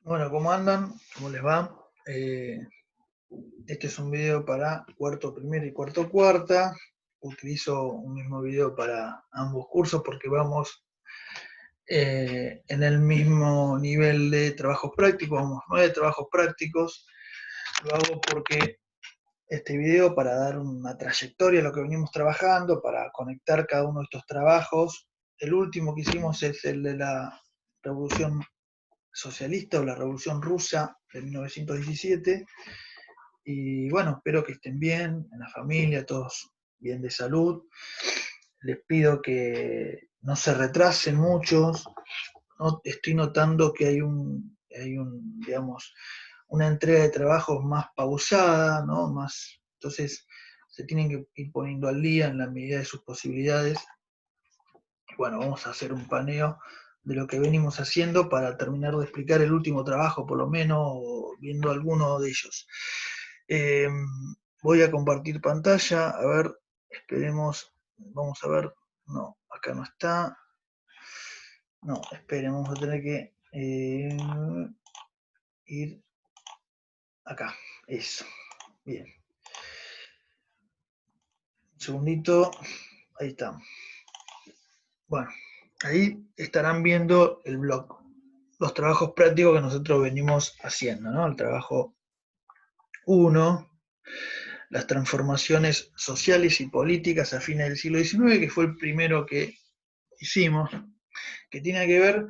Bueno, ¿cómo andan? ¿Cómo les va? Este es un video para cuarto primero y cuarto cuarta. Utilizo un mismo video para ambos cursos porque vamos en el mismo nivel de trabajos prácticos, vamos 9 trabajos prácticos. Lo hago porque este video para dar una trayectoria a lo que venimos trabajando, para conectar cada uno de estos trabajos. El último que hicimos es el de la Revolución Socialista o la Revolución Rusa de 1917. Y bueno, espero que estén bien, en la familia, todos bien de salud. Les pido que no se retrasen muchos. ¿No? Estoy notando que digamos, una entrega de trabajo más pausada, ¿no? Entonces se tienen que ir poniendo al día en la medida de sus posibilidades. Bueno, vamos a hacer un paneo de lo que venimos haciendo para terminar de explicar el último trabajo, por lo menos viendo alguno de ellos. Eh, Voy a compartir pantalla, a ver, esperemos, vamos a ver, no, acá no está, no, esperen, vamos a tener que ir acá, eso, bien, un segundito, ahí está. Bueno, ahí estarán viendo el blog, los trabajos prácticos que nosotros venimos haciendo, ¿no? El trabajo 1, las transformaciones sociales y políticas a fines del siglo XIX, que fue el primero que hicimos, que tiene que ver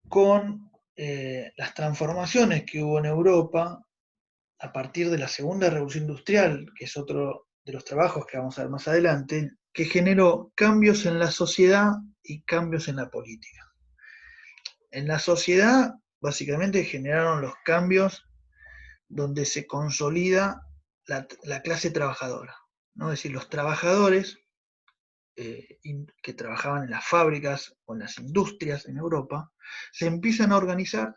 con las transformaciones que hubo en Europa a partir de la Segunda Revolución Industrial, que es otro de los trabajos que vamos a ver más adelante, que generó cambios en la sociedad y cambios en la política. En la sociedad, básicamente, generaron los cambios donde se consolida la clase trabajadora, ¿no? Es decir, los trabajadores que trabajaban en las fábricas o en las industrias en Europa, se empiezan a organizar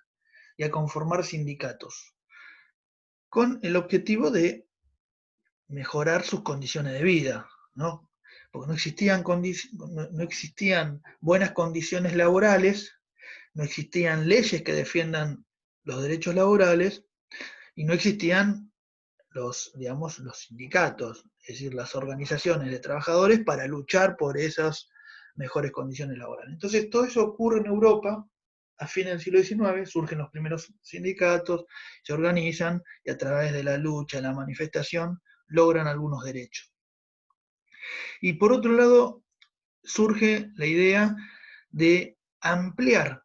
y a conformar sindicatos, con el objetivo de mejorar sus condiciones de vida, ¿no? Porque no existían buenas condiciones laborales, no existían leyes que defiendan los derechos laborales y no existían digamos, los sindicatos, es decir, las organizaciones de trabajadores para luchar por esas mejores condiciones laborales. Entonces, todo eso ocurre en Europa a fines del siglo XIX, surgen los primeros sindicatos, se organizan y a través de la lucha, la manifestación, logran algunos derechos. Y por otro lado, surge la idea de ampliar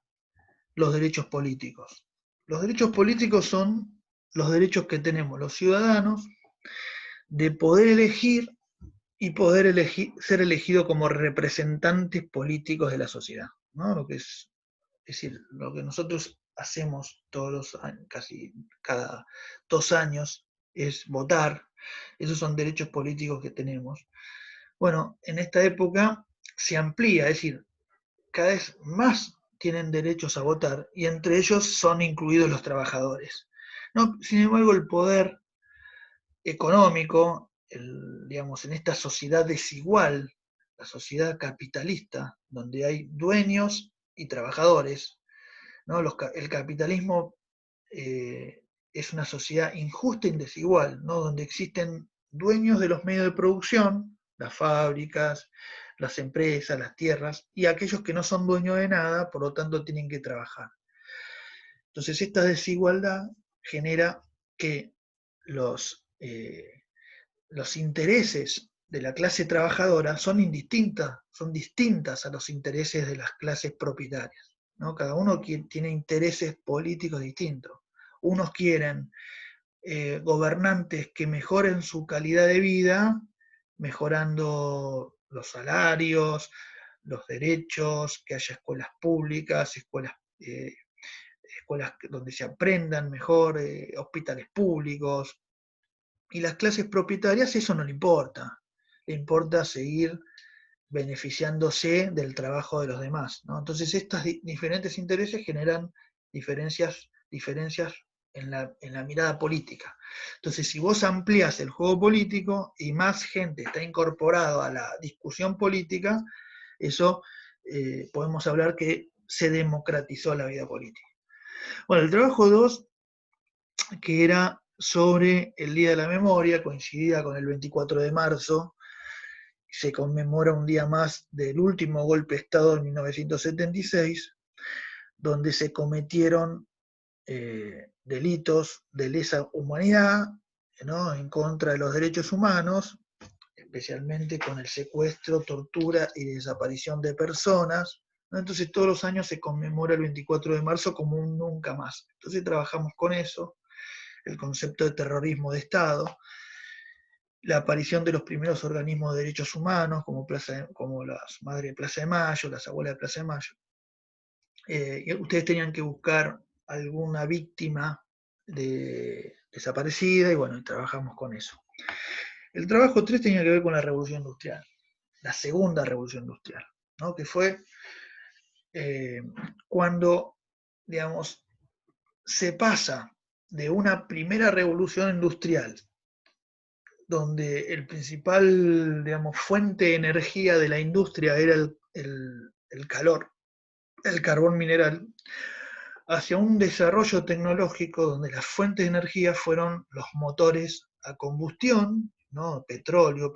los derechos políticos. Los derechos políticos son los derechos que tenemos los ciudadanos de poder elegir y poder ser elegido como representantes políticos de la sociedad, ¿no? Es decir, lo que nosotros hacemos todos los años, casi cada 2 años, es votar. Esos son derechos políticos que tenemos. Bueno, en esta época se amplía, es decir, cada vez más tienen derechos a votar y entre ellos son incluidos los trabajadores. No, sin embargo, el poder económico, digamos, en esta sociedad desigual, la sociedad capitalista, donde hay dueños y trabajadores, ¿no? El capitalismo es una sociedad injusta y desigual, ¿no? Donde existen dueños de los medios de producción, las fábricas, las empresas, las tierras, y aquellos que no son dueños de nada, por lo tanto tienen que trabajar. Entonces esta desigualdad genera que los intereses de la clase trabajadora son distintas a los intereses de las clases propietarias, ¿no? Cada uno tiene intereses políticos distintos. Unos quieren gobernantes que mejoren su calidad de vida, mejorando los salarios, los derechos, que haya escuelas públicas, escuelas donde se aprendan mejor, hospitales públicos, y las clases propietarias eso no le importa seguir beneficiándose del trabajo de los demás, ¿no? Entonces estos diferentes intereses generan diferencias en la mirada política. Entonces si vos amplías el juego político y más gente está incorporado a la discusión política, eso podemos hablar que se democratizó la vida política. Bueno, el trabajo 2, que era sobre el Día de la Memoria, coincidía con el 24 de marzo, se conmemora un día más del último golpe de Estado en 1976, donde se cometieron delitos de lesa humanidad, ¿no?, en contra de los derechos humanos, especialmente con el secuestro, tortura y desaparición de personas, ¿no? Entonces todos los años se conmemora el 24 de marzo como un nunca más. Entonces trabajamos con eso, el concepto de terrorismo de Estado, la aparición de los primeros organismos de derechos humanos, como las Madres de Plaza de Mayo, las Abuelas de Plaza de Mayo. Ustedes tenían que buscar alguna víctima desaparecida, y bueno, trabajamos con eso. El trabajo 3 tenía que ver con la revolución industrial, la segunda revolución industrial, ¿no?, que fue cuando, digamos, se pasa de una primera revolución industrial, donde el principal, digamos, fuente de energía de la industria era el calor, el carbón mineral, hacia un desarrollo tecnológico donde las fuentes de energía fueron los motores a combustión, ¿no?, petróleo,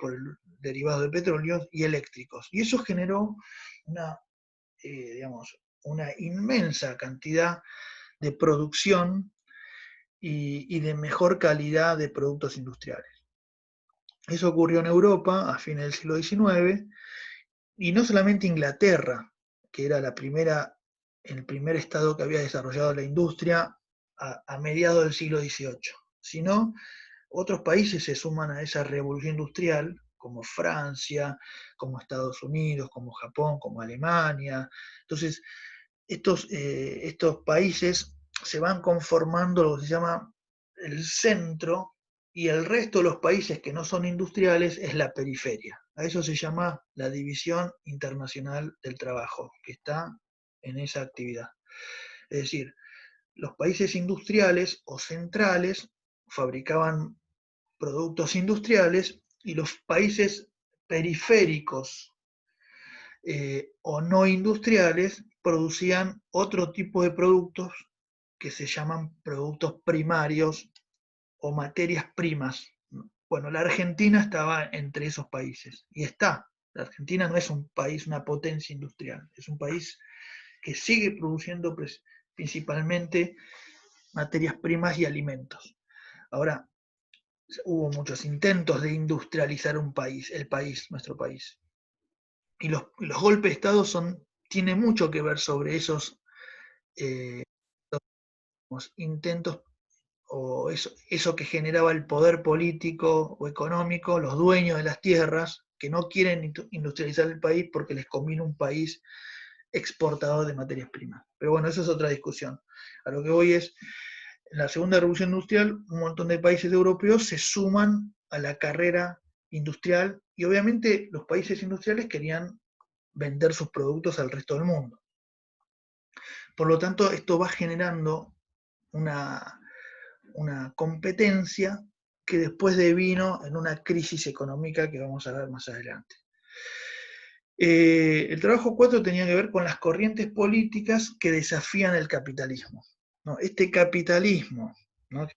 derivados de petróleo, y eléctricos. Y eso generó una, digamos, una inmensa cantidad de producción y de mejor calidad de productos industriales. Eso ocurrió en Europa a fines del siglo XIX, y no solamente Inglaterra, que era el primer estado que había desarrollado la industria a mediados del siglo XVIII, sino otros países se suman a esa revolución industrial, como Francia, como Estados Unidos, como Japón, como Alemania. Entonces, estos países se van conformando lo que se llama el centro, y el resto de los países que no son industriales es la periferia. A eso se llama la División Internacional del Trabajo, que está en esa actividad. Es decir, los países industriales o centrales fabricaban productos industriales, y los países periféricos o no industriales producían otro tipo de productos que se llaman productos primarios o materias primas. Bueno, la Argentina estaba entre esos países, y está. La Argentina no es un país, una potencia industrial, es un país que sigue produciendo principalmente materias primas y alimentos. Ahora, hubo muchos intentos de industrializar nuestro país. Y los golpes de Estado tienen mucho que ver sobre esos intentos, o eso que generaba el poder político o económico, los dueños de las tierras, que no quieren industrializar el país porque les conviene un país exportador de materias primas. Pero bueno, eso es otra discusión. A lo que voy es, en la segunda revolución industrial, un montón de países europeos se suman a la carrera industrial, y obviamente los países industriales querían vender sus productos al resto del mundo. Por lo tanto, esto va generando una competencia que después devino en una crisis económica que vamos a ver más adelante. El trabajo 4 tenía que ver con las corrientes políticas que desafían el capitalismo, ¿no? Este capitalismo, ¿no?,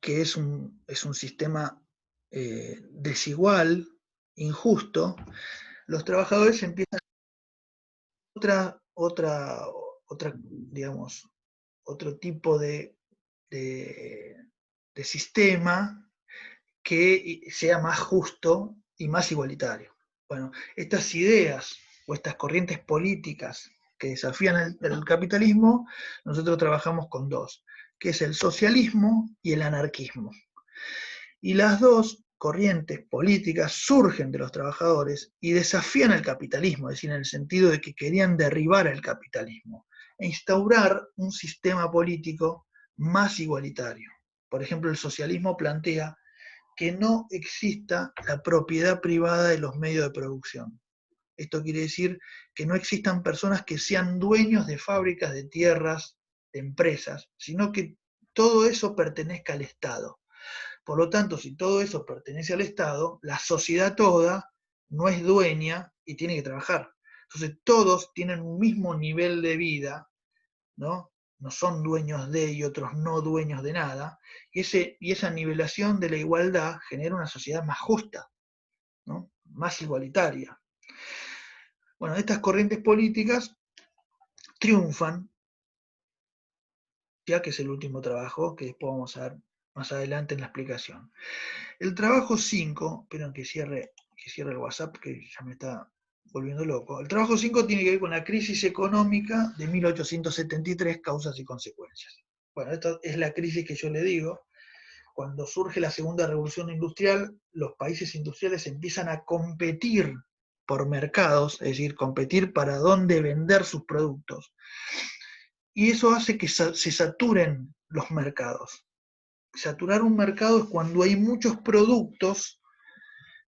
que es un sistema desigual, injusto. Los trabajadores empiezan digamos, otro tipo de sistema que sea más justo y más igualitario. Bueno, estas ideas o estas corrientes políticas que desafían el capitalismo, nosotros trabajamos con dos, que es el socialismo y el anarquismo. Y las dos corrientes políticas surgen de los trabajadores y desafían el capitalismo, es decir, en el sentido de que querían derribar el capitalismo e instaurar un sistema político más igualitario. Por ejemplo, el socialismo plantea que no exista la propiedad privada de los medios de producción. Esto quiere decir que no existan personas que sean dueños de fábricas, de tierras, de empresas, sino que todo eso pertenezca al Estado. Por lo tanto, si todo eso pertenece al Estado, la sociedad toda no es dueña y tiene que trabajar. Entonces todos tienen un mismo nivel de vida ¿no? No son dueños de y otros no dueños de nada, y esa nivelación de la igualdad genera una sociedad más justa, ¿no? Más igualitaria. Bueno, estas corrientes políticas triunfan, ya que es el último trabajo que después vamos a ver más adelante en la explicación. El trabajo 5, esperen que cierre el WhatsApp, que ya me está volviendo loco. El trabajo 5 tiene que ver con la crisis económica de 1873, causas y consecuencias. Bueno, esta es la crisis que yo le digo. Cuando surge la segunda revolución industrial, los países industriales empiezan a competir por mercados, es decir, competir para dónde vender sus productos. Y eso hace que se saturen los mercados. Saturar un mercado es cuando hay muchos productos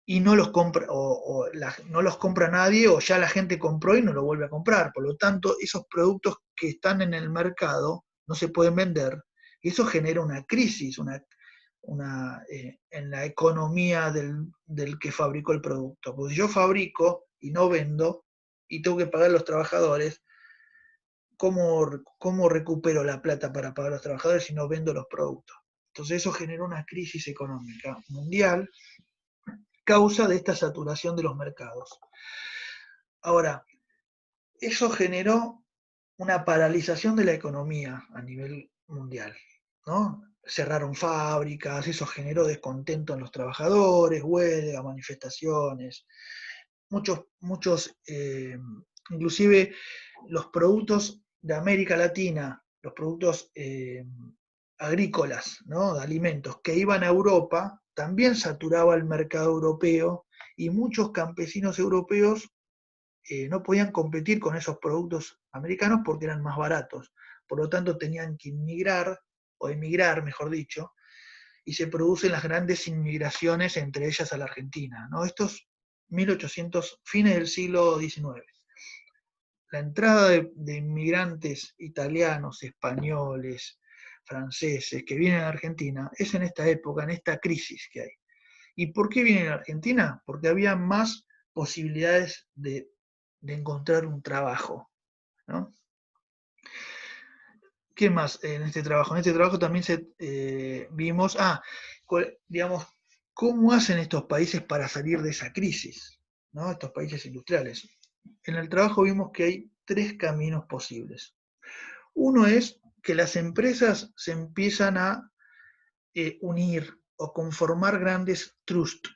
y no los compra, no los compra nadie, o ya la gente compró y no lo vuelve a comprar. Por lo tanto, esos productos que están en el mercado no se pueden vender, y eso genera una crisis en la economía del que fabricó el producto. Porque si yo fabrico y no vendo, y tengo que pagar a los trabajadores, ¿cómo recupero la plata para pagar a los trabajadores si no vendo los productos? Entonces eso genera una crisis económica mundial, causa de esta saturación de los mercados. Ahora, eso generó una paralización de la economía a nivel mundial, ¿no? Cerraron fábricas, eso generó descontento en los trabajadores, huelgas, manifestaciones, inclusive los productos de América Latina, los productos agrícolas, ¿no? De alimentos que iban a Europa, también saturaba el mercado europeo, y muchos campesinos europeos no podían competir con esos productos americanos porque eran más baratos. Por lo tanto, tenían que inmigrar, o emigrar, mejor dicho, y se producen las grandes inmigraciones, entre ellas a la Argentina, ¿no? Estos 1800, fines del siglo XIX. La entrada de inmigrantes italianos, españoles, franceses que vienen a Argentina es en esta época, en esta crisis que hay. ¿Y por qué vienen a Argentina? Porque había más posibilidades de encontrar un trabajo, ¿no? ¿Qué más en este trabajo? En este trabajo también vimos, digamos, cómo hacen estos países para salir de esa crisis, ¿no? Estos países industriales. En el trabajo vimos que hay 3 caminos posibles. Uno es que las empresas se empiezan a unir o conformar grandes trusts,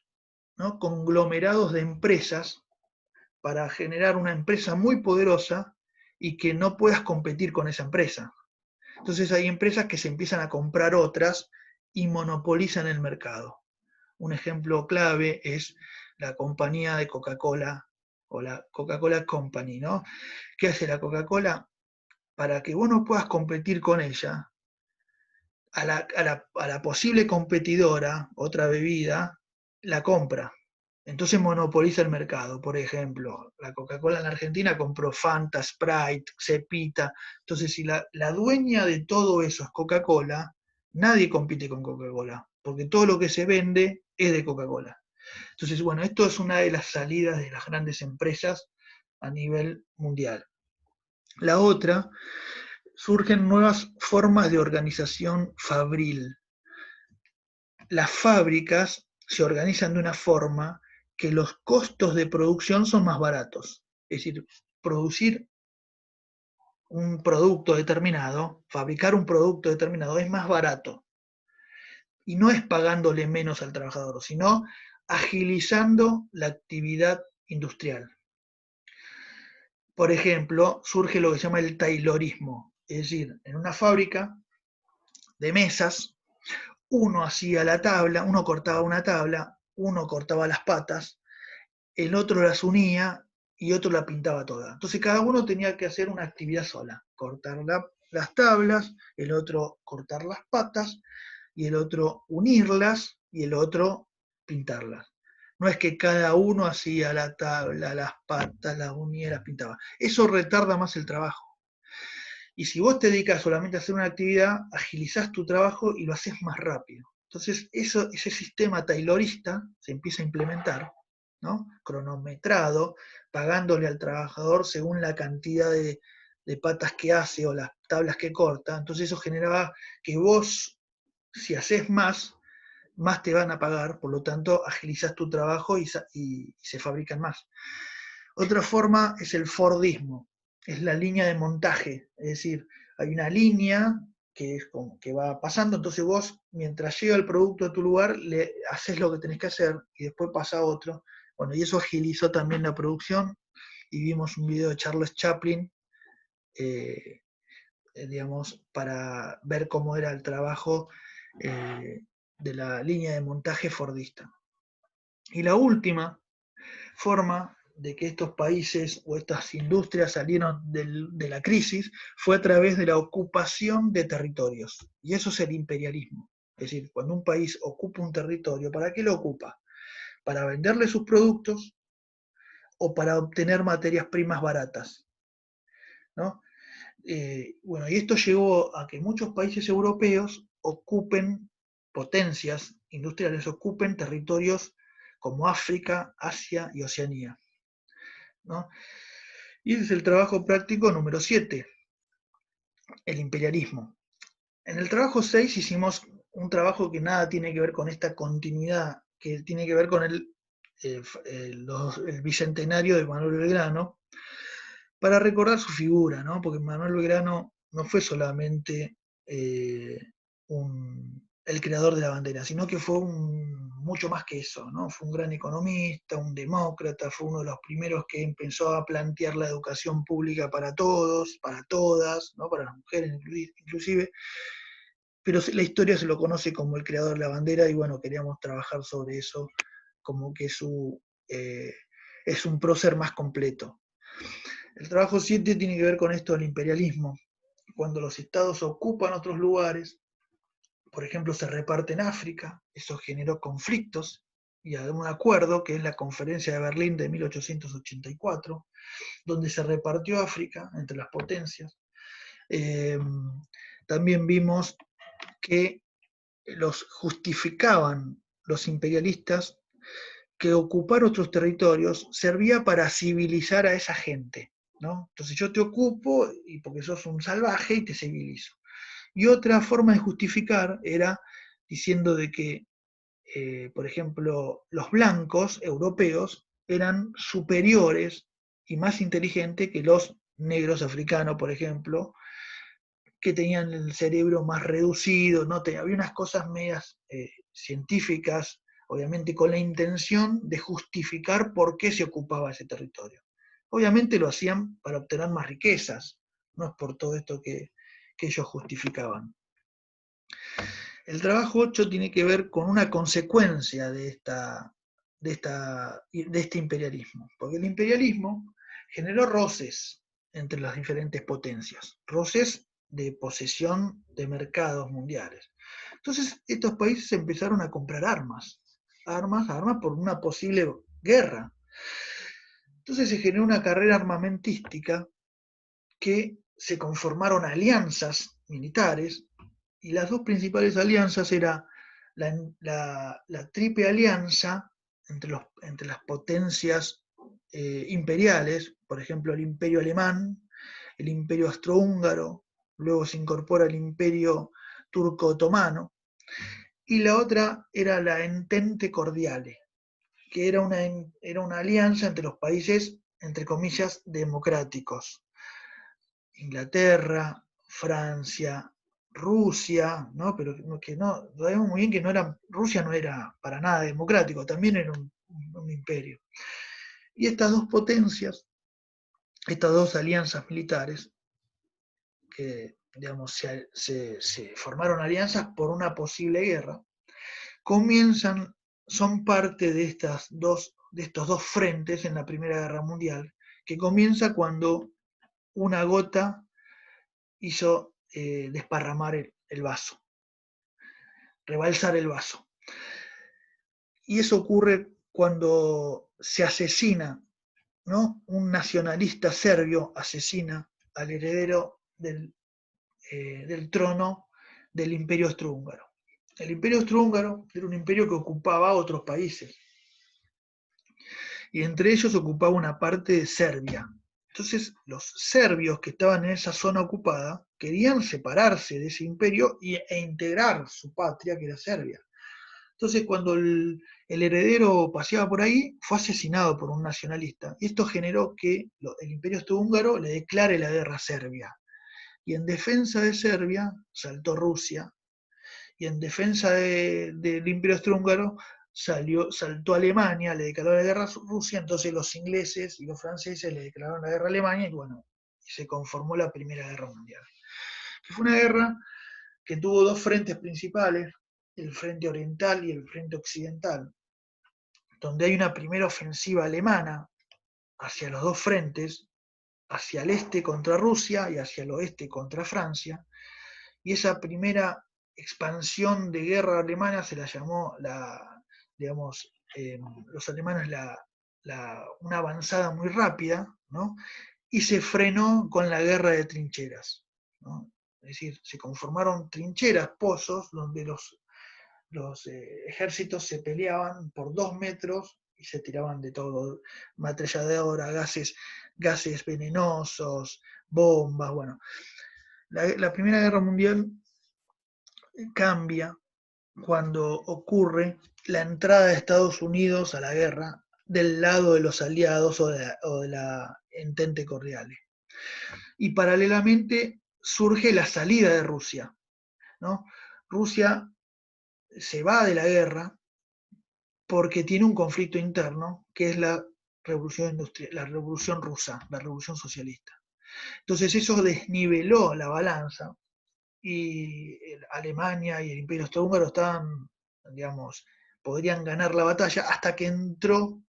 ¿no? Conglomerados de empresas, para generar una empresa muy poderosa y que no puedas competir con esa empresa. Entonces hay empresas que se empiezan a comprar otras y monopolizan el mercado. Un ejemplo clave es la compañía de Coca-Cola, o la Coca-Cola Company, ¿no? ¿Qué hace la Coca-Cola? Para que vos no puedas competir con ella, a la posible competidora, otra bebida, la compra. Entonces monopoliza el mercado. Por ejemplo, la Coca-Cola en Argentina compró Fanta, Sprite, Cepita. Entonces, si la dueña de todo eso es Coca-Cola, nadie compite con Coca-Cola, porque todo lo que se vende es de Coca-Cola. Entonces, bueno, esto es una de las salidas de las grandes empresas a nivel mundial. La otra, surgen nuevas formas de organización fabril. Las fábricas se organizan de una forma que los costos de producción son más baratos. Es decir, producir un producto determinado, fabricar un producto determinado es más barato. Y no es pagándole menos al trabajador, sino agilizando la actividad industrial. Por ejemplo, surge lo que se llama el taylorismo. Es decir, en una fábrica de mesas, uno hacía la tabla, uno cortaba una tabla, uno cortaba las patas, el otro las unía y otro la pintaba toda. Entonces cada uno tenía que hacer una actividad sola, cortar las tablas, el otro cortar las patas, y el otro unirlas, y el otro pintarlas. No es que cada uno hacía la tabla, las patas, las unía, las pintaba. Eso retarda más el trabajo. Y si vos te dedicas solamente a hacer una actividad, agilizás tu trabajo y lo haces más rápido. Entonces, ese sistema taylorista se empieza a implementar, ¿no? Cronometrado, pagándole al trabajador según la cantidad de patas que hace o las tablas que corta, entonces eso generaba que vos, si haces más te van a pagar, por lo tanto agilizás tu trabajo y se fabrican más. Otra forma es el Fordismo, es la línea de montaje, es decir, hay una línea que es como que va pasando, entonces vos, mientras llega el producto a tu lugar, le haces lo que tenés que hacer y después pasa a otro. Bueno, y eso agilizó también la producción, y vimos un video de Charles Chaplin, digamos, para ver cómo era el trabajo de la línea de montaje fordista. Y la última forma de que estos países o estas industrias salieron de la crisis fue a través de la ocupación de territorios. Y eso es el imperialismo. Es decir, cuando un país ocupa un territorio, ¿para qué lo ocupa? Para venderle sus productos o para obtener materias primas baratas, ¿no? Bueno, y esto llevó a que muchos países europeos ocupen, potencias industriales ocupen territorios como África, Asia y Oceanía, ¿no? Y ese es el trabajo práctico número 7, el imperialismo. En el trabajo 6 hicimos un trabajo que nada tiene que ver con esta continuidad, que tiene que ver con el bicentenario de Manuel Belgrano, para recordar su figura, ¿no? Porque Manuel Belgrano no fue solamente el creador de la bandera, sino que fue mucho más que eso, ¿no? Fue un gran economista, un demócrata, fue uno de los primeros que empezó a plantear la educación pública para todos, para todas, ¿no? Para las mujeres inclusive, pero la historia se lo conoce como el creador de la bandera y bueno, queríamos trabajar sobre eso, como que es un prócer más completo. El trabajo 7 tiene que ver con esto del imperialismo. Cuando los estados ocupan otros lugares, por ejemplo, se reparten África, eso generó conflictos y hay un acuerdo, que es la Conferencia de Berlín de 1884, donde se repartió África entre las potencias. También vimos que los justificaban los imperialistas que ocupar otros territorios servía para civilizar a esa gente, ¿no? Entonces yo te ocupo y porque sos un salvaje y te civilizo. Y otra forma de justificar era diciendo de que, por ejemplo, los blancos europeos eran superiores y más inteligentes que los negros africanos, por ejemplo, que tenían el cerebro más reducido, ¿no? Había unas cosas medias científicas, obviamente con la intención de justificar por qué se ocupaba ese territorio. Obviamente lo hacían para obtener más riquezas, no es por todo esto que ellos justificaban. El trabajo 8 tiene que ver con una consecuencia de este imperialismo, porque el imperialismo generó roces entre las diferentes potencias, roces de posesión de mercados mundiales. Entonces estos países empezaron a comprar armas por una posible guerra. Entonces se generó una carrera armamentística que se conformaron alianzas militares, y las dos principales alianzas era la triple alianza entre las potencias imperiales, por ejemplo el imperio alemán, el imperio austrohúngaro, luego se incorpora el imperio turco-otomano, y la otra era la Entente Cordiale, que era una alianza entre los países, entre comillas, democráticos. Inglaterra, Francia, Rusia, ¿no? Pero que no, sabemos muy bien que Rusia no era para nada democrático, también era un imperio. Y estas dos potencias, estas dos alianzas militares, que digamos, se formaron alianzas por una posible guerra, son parte de estos dos frentes en la Primera Guerra Mundial, que comienza cuando una gota hizo desparramar el vaso, rebalsar el vaso. Y eso ocurre cuando se asesina, ¿no? Un nacionalista serbio asesina al heredero del trono del Imperio Austrohúngaro. El Imperio Austrohúngaro era un imperio que ocupaba otros países, y entre ellos ocupaba una parte de Serbia. Entonces los serbios que estaban en esa zona ocupada querían separarse de ese imperio e integrar su patria, que era Serbia. Entonces cuando el heredero paseaba por ahí, fue asesinado por un nacionalista. Y esto generó que el imperio austrohúngaro le declare la guerra a Serbia. Y en defensa de Serbia saltó Rusia, y en defensa del imperio austrohúngaro saltó Alemania, le declaró la guerra a Rusia, entonces los ingleses y los franceses le declararon la guerra a Alemania, y bueno, se conformó la Primera Guerra Mundial. Que fue una guerra que tuvo dos frentes principales, el frente oriental y el frente occidental, donde hay una primera ofensiva alemana hacia los dos frentes, hacia el este contra Rusia y hacia el oeste contra Francia, y esa primera expansión de guerra alemana se la llamó digamos, los alemanes una avanzada muy rápida, ¿no? Y se frenó con la guerra de trincheras, ¿no? Es decir, se conformaron trincheras, pozos, donde los ejércitos se peleaban por 2 metros y se tiraban de todo, ametralladora, gases venenosos, bombas, bueno. La Primera Guerra Mundial cambia cuando ocurre la entrada de Estados Unidos a la guerra del lado de los aliados o de la Entente Cordiale. Y paralelamente surge la salida de Rusia, ¿no? Rusia se va de la guerra porque tiene un conflicto interno que es la revolución rusa, la revolución socialista. Entonces eso desniveló la balanza y Alemania y el Imperio Austrohúngaro estaban, digamos, podrían ganar la batalla hasta que entró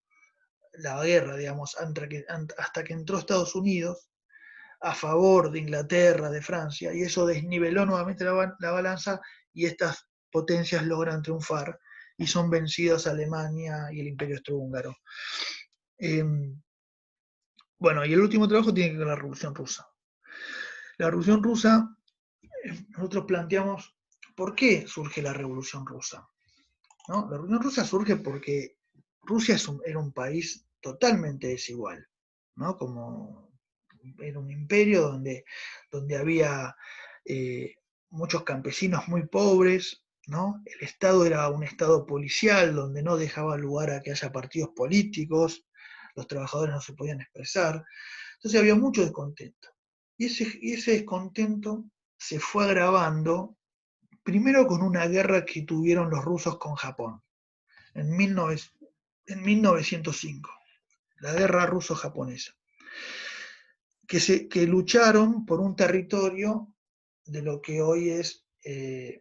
la guerra, digamos, hasta que entró Estados Unidos a favor de Inglaterra, de Francia, y eso desniveló nuevamente la balanza y estas potencias logran triunfar y son vencidas Alemania y el Imperio Austrohúngaro. Bueno, y el último trabajo tiene que ver con la Revolución Rusa. La Revolución Rusa, nosotros planteamos por qué surge la Revolución Rusa, ¿no? La Revolución Rusa surge porque Rusia era un país totalmente desigual, ¿no? Como era un imperio donde había muchos campesinos muy pobres, ¿no? El Estado era un Estado policial donde no dejaba lugar a que haya partidos políticos, los trabajadores no se podían expresar, entonces había mucho descontento. Y ese descontento se fue agravando primero con una guerra que tuvieron los rusos con Japón en 1905, la guerra ruso-japonesa, que lucharon por un territorio de lo que hoy es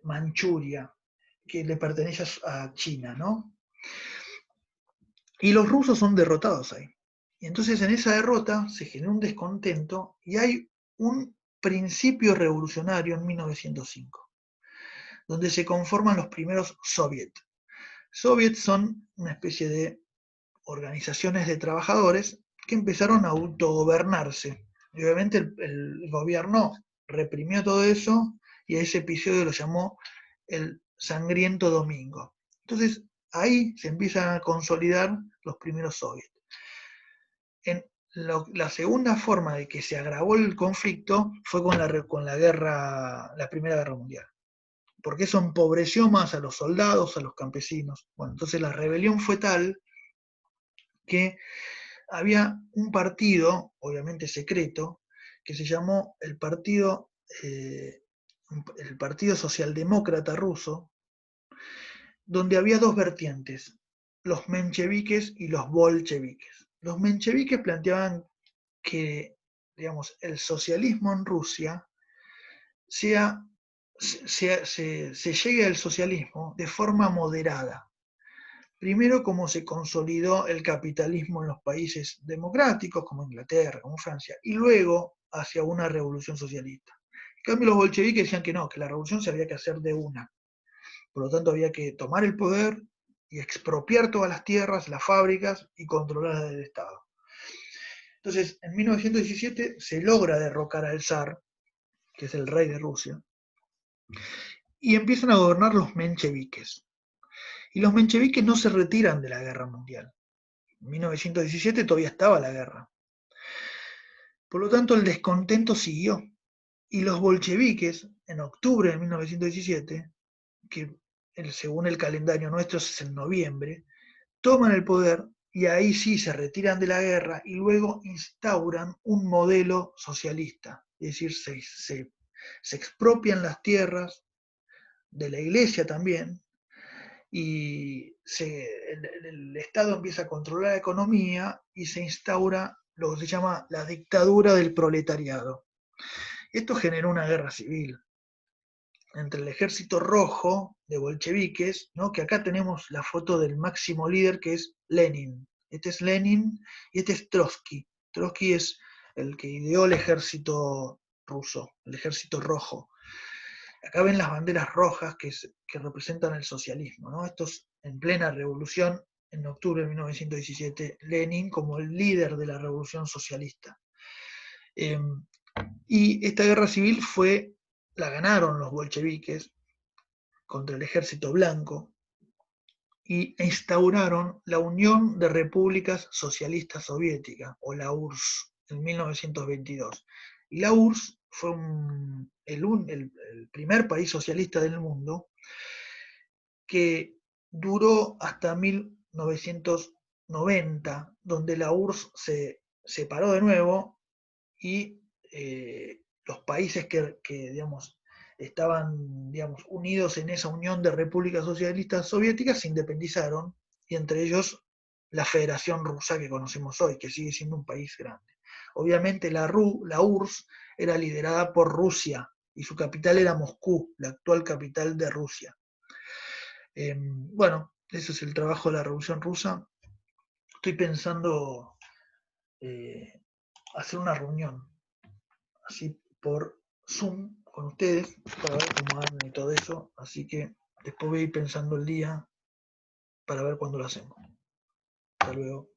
Manchuria, que le pertenece a China, ¿no? Y los rusos son derrotados ahí. Y entonces en esa derrota se genera un descontento y hay un principio revolucionario en 1905, donde se conforman los primeros soviets. Soviets son una especie de organizaciones de trabajadores que empezaron a autogobernarse. Y obviamente el gobierno reprimió todo eso y a ese episodio lo llamó el Sangriento Domingo. Entonces ahí se empiezan a consolidar los primeros soviets. La segunda forma de que se agravó el conflicto fue con la Primera Guerra Mundial, porque eso empobreció más a los soldados, a los campesinos. Bueno, entonces la rebelión fue tal que había un partido, obviamente secreto, que se llamó el Partido Socialdemócrata Ruso, donde había dos vertientes, los mencheviques y los bolcheviques. Los mencheviques planteaban que, digamos, el socialismo en Rusia se llegue al socialismo de forma moderada. Primero, como se consolidó el capitalismo en los países democráticos, como Inglaterra, como Francia, y luego hacia una revolución socialista. En cambio, los bolcheviques decían que no, que la revolución se había que hacer de una. Por lo tanto, había que tomar el poder y expropiar todas las tierras, las fábricas y controlarlas del Estado. Entonces, en 1917 se logra derrocar al zar, que es el rey de Rusia, y empiezan a gobernar los mencheviques. Y los mencheviques no se retiran de la guerra mundial. En 1917 todavía estaba la guerra. Por lo tanto, el descontento siguió. Y los bolcheviques, en octubre de 1917, que según el calendario nuestro es en noviembre, toman el poder y ahí sí se retiran de la guerra y luego instauran un modelo socialista. Es decir, se expropian las tierras de la iglesia también y el Estado empieza a controlar la economía y se instaura lo que se llama la dictadura del proletariado. Esto generó una guerra civil entre el ejército rojo de bolcheviques, ¿no? Que acá tenemos la foto del máximo líder que es Lenin. Este es Lenin y este es Trotsky. Trotsky es el que ideó el ejército ruso, el ejército rojo. Acá ven las banderas rojas que representan el socialismo, ¿no? Esto es en plena revolución, en octubre de 1917, Lenin como el líder de la revolución socialista. Y esta guerra civil la ganaron los bolcheviques contra el ejército blanco e instauraron la Unión de Repúblicas Socialistas Soviéticas, o la URSS, en 1922. Y la URSS fue el primer país socialista del mundo que duró hasta 1990, donde la URSS se separó de nuevo y los países que digamos, estaban digamos, unidos en esa unión de repúblicas socialistas soviéticas se independizaron, y entre ellos la Federación Rusa que conocemos hoy, que sigue siendo un país grande. Obviamente la URSS era liderada por Rusia y su capital era Moscú, la actual capital de Rusia. Bueno, ese es el trabajo de la Revolución Rusa. Estoy pensando hacer una reunión así por Zoom con ustedes para ver cómo andan y todo eso. Así que después voy a ir pensando el día para ver cuándo lo hacemos. Hasta luego.